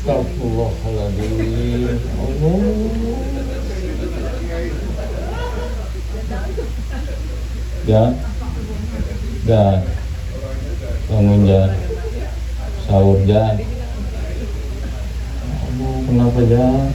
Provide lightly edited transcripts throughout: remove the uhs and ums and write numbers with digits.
Astagfirullahaladzim. Allah. Jan, Jan, bangun Jan, sahur Jan. Kenapa Jan?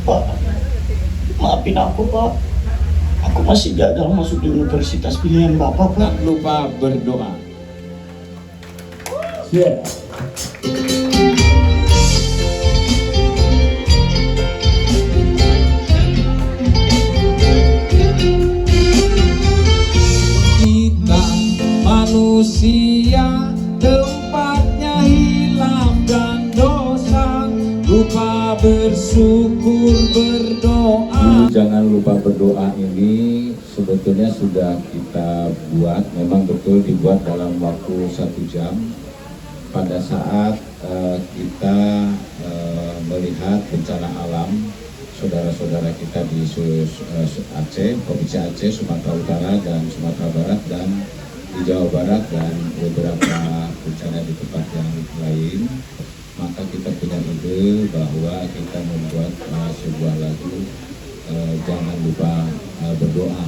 Pak, maafin aku Pak. Aku masih gagal masuk di universitas pilihan Bapak Pak. Tak lupa berdoa. Yeah. Kita manusia tempatnya hilaf dan dosa, lupa bersyukur berdoa. Jangan lupa berdoa ini sebetulnya sudah kita buat, memang betul dibuat dalam waktu 1 jam pada saat kita melihat bencana alam saudara-saudara kita di Aceh, Provinsi Aceh, Sumatera Utara dan Sumatera Barat, dan di Jawa Barat dan beberapa bencana di tempat yang lain. Maka kita punya ide bahwa kita membuat sebuah lagu jangan lupa berdoa.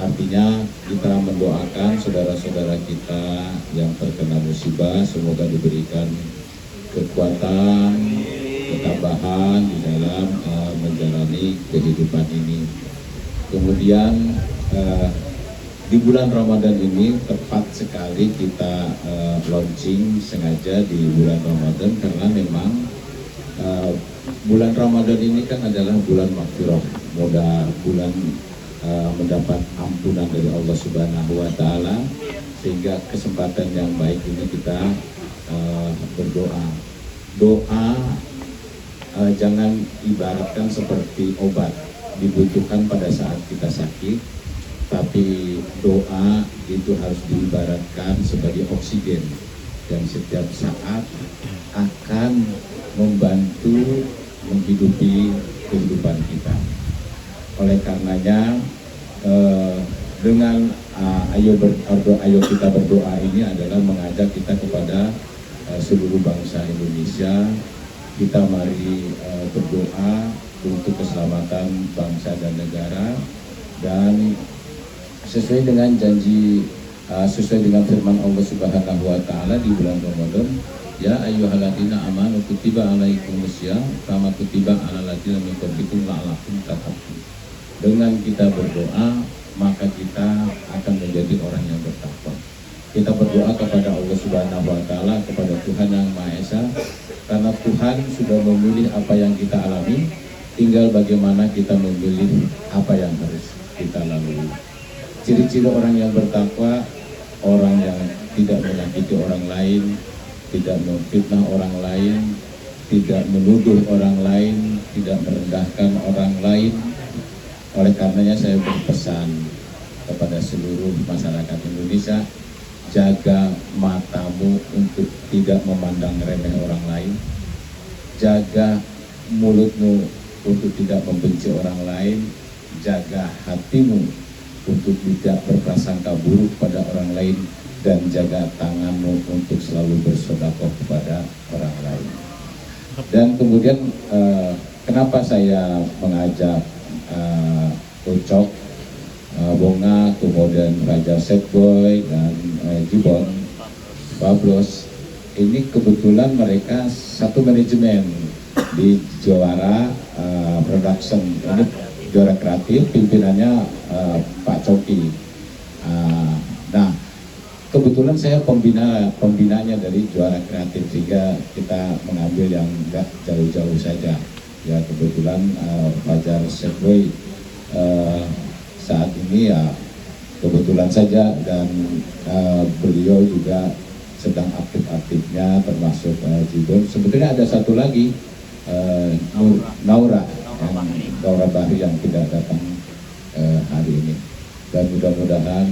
Artinya kita mendoakan saudara-saudara kita yang terkena musibah, semoga diberikan kekuatan, ketabahan di dalam menjalani kehidupan ini. Kemudian di bulan Ramadan ini tepat sekali kita launching sengaja di bulan Ramadan, karena memang bulan Ramadan ini kan adalah bulan maghfirah, bulan mendapat ampunan dari Allah Subhanahu wa Ta'ala, sehingga kesempatan yang baik ini kita berdoa. Doa jangan ibaratkan seperti obat dibutuhkan pada saat kita sakit, tapi doa itu harus diibaratkan sebagai oksigen yang setiap saat akan membantu menghidupi kehidupan kita. Oleh karenanya dengan ayo kita berdoa ini adalah mengajak kita kepada seluruh bangsa Indonesia. Kita mari berdoa untuk keselamatan bangsa dan negara, dan sesuai dengan janji, sesuai dengan firman Allah Subhanahu wa Ta'ala di bulan Ramadan, ya ayyuhalladzina amanu kutiba alaikumusiyam kama kutiba alal ladzina min qablikum la'allakum tattaqun. Dengan kita berdoa, maka kita akan menjadi orang yang bertakwa. Kita berdoa kepada Allah Subhanahu wa Ta'ala, kepada Tuhan yang Maha Esa, karena Tuhan sudah memilih apa yang kita alami, tinggal bagaimana kita memilih apa yang harus kita lalui. Ciri-ciri orang yang bertakwa, orang yang tidak menyakiti orang lain, tidak memfitnah orang lain, tidak menuduh orang lain, tidak merendahkan orang lain. Oleh karenanya saya berpesan kepada seluruh masyarakat Indonesia, jaga matamu untuk tidak memandang remeh orang lain, jaga mulutmu untuk tidak membenci orang lain, jaga hatimu untuk tidak berprasangka buruk pada orang lain, dan jaga tanganmu untuk selalu bersedekah kepada orang lain. Dan kemudian kenapa saya mengajak Ucok, Bonga, kemudian Raja Setboy dan Jibon, Bablos, ini kebetulan mereka satu manajemen di Juara Production, ini Juara Kreatif, pimpinannya Pak Coki. Nah, kebetulan saya pembinanya dari Juara Kreatif, sehingga kita mengambil yang enggak jauh-jauh saja. Ya kebetulan Fajar Setboy saat ini ya kebetulan saja, dan beliau juga sedang aktif-aktifnya, termasuk Jibon. Sebetulnya ada satu lagi Naura Bahri yang tidak datang hari ini, dan mudah-mudahan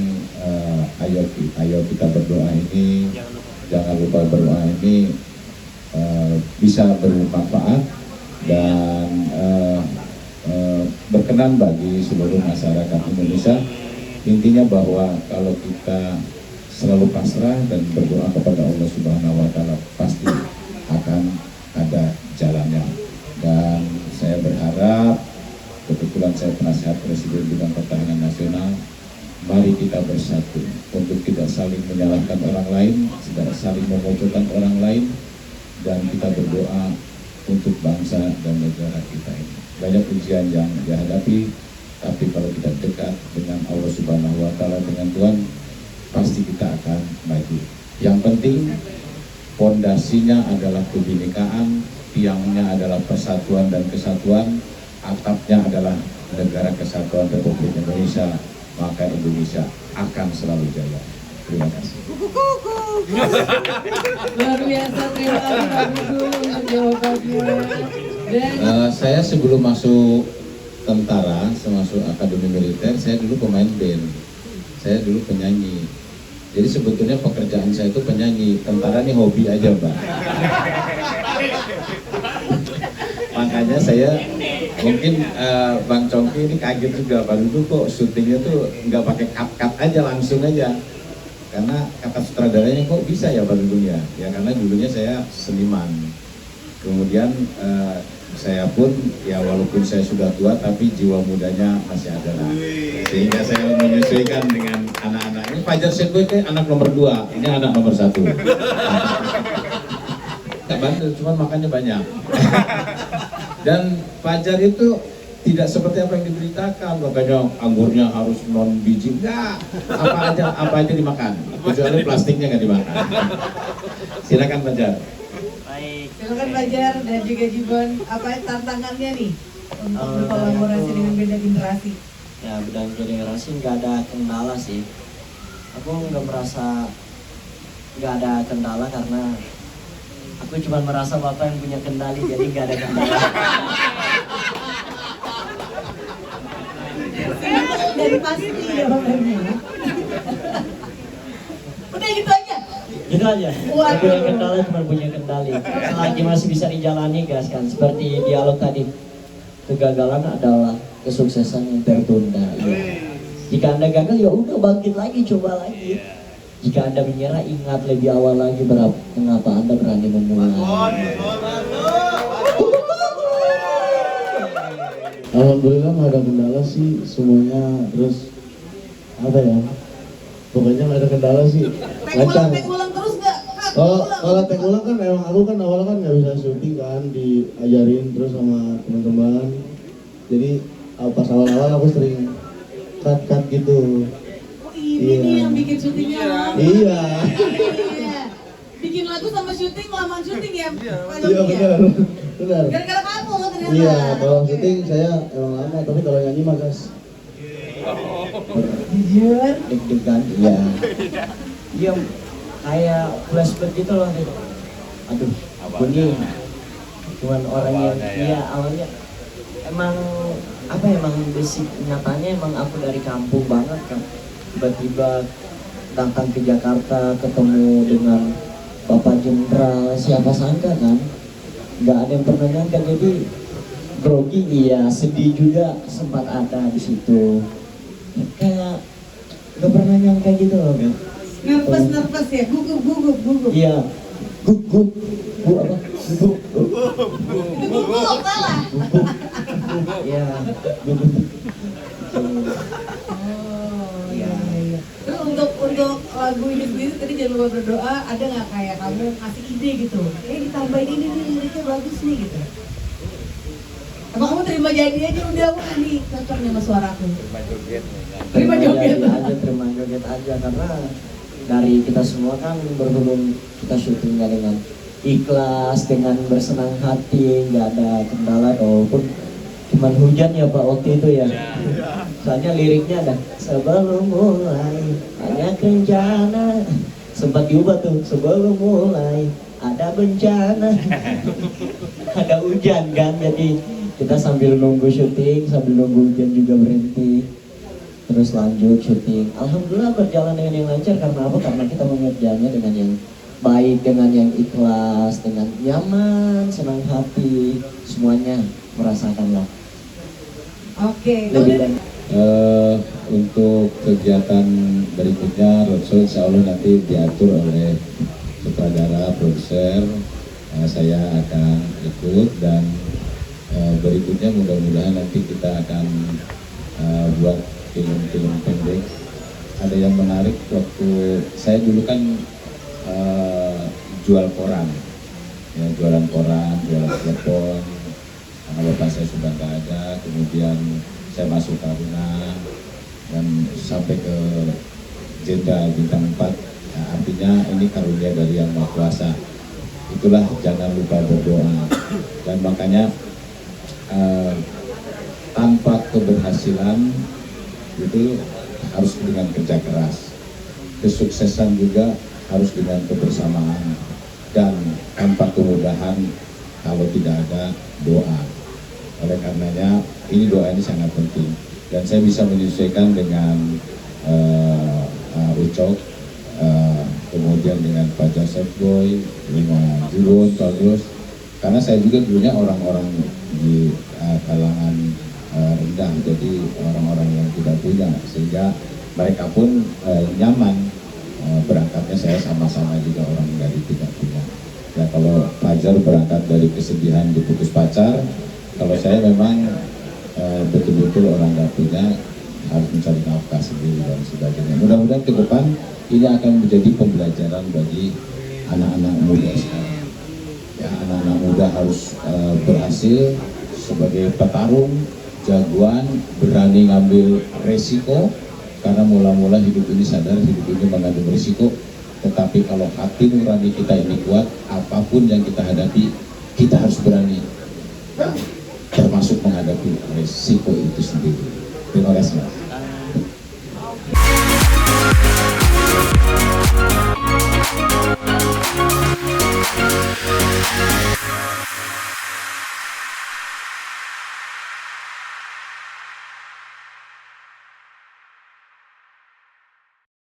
ayo kita berdoa ini, jangan lupa berdoa ini bisa bermanfaat dan berkenan bagi seluruh masyarakat Indonesia. Intinya bahwa kalau kita selalu pasrah dan berdoa kepada Allah Subhanahu wa Ta'ala, pasti akan ada jalannya. Dan saya berharap, kebetulan saya penasihat Presiden bidang pertahanan nasional, mari kita bersatu untuk tidak saling menyalahkan orang lain, tidak saling memojokkan orang lain, dan kita berdoa untuk bangsa dan negara kita ini. Banyak ujian yang dihadapi, tapi kalau kita dekat dengan Allah Subhanahu wa Ta'ala, dengan Tuhan, pasti kita akan maju. Yang penting pondasinya adalah kebinekaan, tiangnya adalah persatuan dan kesatuan, atapnya adalah Negara Kesatuan Republik Indonesia, maka Indonesia akan selalu jaya. Terima kasih. Luar biasa, terima kasih Pak Gugu untuk jawabannya. Dan Saya sebelum masuk tentara, masuk akademi militer, saya dulu pemain band, saya dulu penyanyi. Jadi sebetulnya pekerjaan saya itu penyanyi, tentara ini hobi aja, Mbak. Makanya saya mungkin Bang Congki ini kaget juga, Pak Dudu kok syutingnya tuh nggak pakai cut-cut aja, langsung aja. Karena kata sutradaranya kok bisa ya Pak Dudu ya? Ya karena dulunya saya seniman. Kemudian saya pun ya walaupun saya sudah tua tapi jiwa mudanya masih ada lah. Sehingga saya menyesuaikan dengan anak-anak. Ini Fajar Sekwe anak nomor 2, ini anak nomor 1. Tak bandel, cuman makannya banyak. Dan Fajar itu tidak seperti apa yang diberitakan, makanya anggurnya harus non biji, enggak, apa aja dimakan, kecuali plastiknya nggak dimakan. Silakan Fajar. baik, silakan belajar dan juga Jibon, apa tantangannya nih untuk berkolaborasi dengan beda generasi? Ya beda generasi nggak ada kendala sih. Aku nggak merasa nggak ada kendala karena aku cuma merasa bapak yang punya kendali, jadi nggak ada kendala. Dari pasti jawabannya. Udah gitu aja. Gitu aja. Waduh. Aku punya kendala cuma punya kendali. Selagi masih bisa dijalani guys kan. Seperti dialog tadi, kegagalan adalah kesuksesan yang tertunda. Ya. Jika Anda gagal ya udah bangkit lagi, coba lagi. Jika Anda menyerah, ingat lebih awal lagi mengapa Anda berani memulai. Alhamdulillah nggak ada kendala sih semuanya, terus apa ya, pokoknya nggak ada kendala sih, lancar. Tek ulang terus nggak? Kalau tek ulang kan emang aku kan awalnya kan nggak bisa syuting kan, diajarin terus sama teman-teman, jadi pas awal-awal aku sering cut gitu. Oh ini nih yang bikin syutingnya lama. Iya. Iya. Bikin lagu sama syuting, lamaan syuting ya Pak Iya Joki ya? benar. Gara-gara kamu ternyata. Iya, kalau syuting saya emang lama, tapi kalau nyanyi mah gas. Jujur. Deg-degan, iya. Dia kayak flashback gitu loh. Aduh, bunyi. Cuman orang yang iya awalnya emang apa ya, emang basic nyatanya emang aku dari kampung banget kan. Tiba-tiba datang ke Jakarta ketemu dengan Bapak Jenderal, siapa sangka kan? Nggak ada yang pernah nyangka, jadi grogi iya, sedih juga sempat ada di situ. Kayak nggak pernah nyangka gitu loh kan? Nervous ya, gugup. Iya, gugup, bu apa? Gugup, Gugup salah. iya, gugup. Oh Iya. iya. Terus untuk lagu ini sendiri tadi jangan lupa berdoa, ada nggak kayak kamu ngasih ide gitu? Ditambahin ini nih liriknya bagus nih gitu. Apa kamu terima jadi aja udah, wah nih cocok nih sama suaraku. Terima joget Terima joget aja karena dari kita semua kan berhubung kita syutingnya dengan ikhlas, dengan bersenang hati, nggak ada kendala walaupun cuman hujan ya Pak waktu itu ya. Soalnya liriknya ada sebelum mulai hanya rencana, sempat diubah tuh sebelum mulai ada bencana. Ada hujan kan, jadi kita sambil nunggu syuting, sambil nunggu hujan juga berhenti, terus lanjut syuting. Alhamdulillah berjalan dengan yang lancar. Karena apa? Karena kita mengerjakannya dengan yang baik, dengan yang ikhlas, dengan nyaman, senang hati, semuanya merasakanlah. Oke. Lebih dari Untuk kegiatan berikutnya roadshow insya Allah nanti diatur oleh sutradara, produser, saya akan ikut, dan berikutnya mudah-mudahan nanti kita akan buat film-film pendek. Ada yang menarik, waktu saya dulu kan jual koran, ya, jualan koran, jualan telepon, karena bapak saya sudah nggak ada. Kemudian saya masuk Taruna dan sampai ke Jenderal Bintang 4. Nah, artinya ini karunia dari Yang Maha Kuasa. Itulah jangan lupa berdoa. Dan makanya tanpa keberhasilan itu harus dengan kerja keras. Kesuksesan juga harus dengan kebersamaan, dan tanpa kemudahan kalau tidak ada doa. Oleh karenanya ini doa ini sangat penting, dan saya bisa menyesuaikan dengan Ucok, kemudian dengan Pak Joseph Boy, dengan Jurun, Bagus, karena saya juga dulunya orang-orang di kalangan rendah, jadi orang-orang yang tidak punya, sehingga mereka pun nyaman berangkatnya. Saya sama-sama juga orang dari tidak punya. Ya, kalau Fajar berangkat dari kesedihan diputus pacar, kalau saya memang betul-betul orang nggak punya, harus mencari nafkah sendiri dan sebagainya. Mudah-mudahan ke depan ini akan menjadi pembelajaran bagi anak-anak muda sekarang. Ya, anak-anak muda harus berhasil sebagai petarung, jagoan, berani ngambil resiko, karena mula-mula hidup ini sadar hidup ini mengandung resiko. Tetapi kalau hati nurani kita ini kuat, apapun yang kita hadapi, kita harus berani, termasuk menghadapi resiko itu sendiri. Terima kasih. We'll be right back.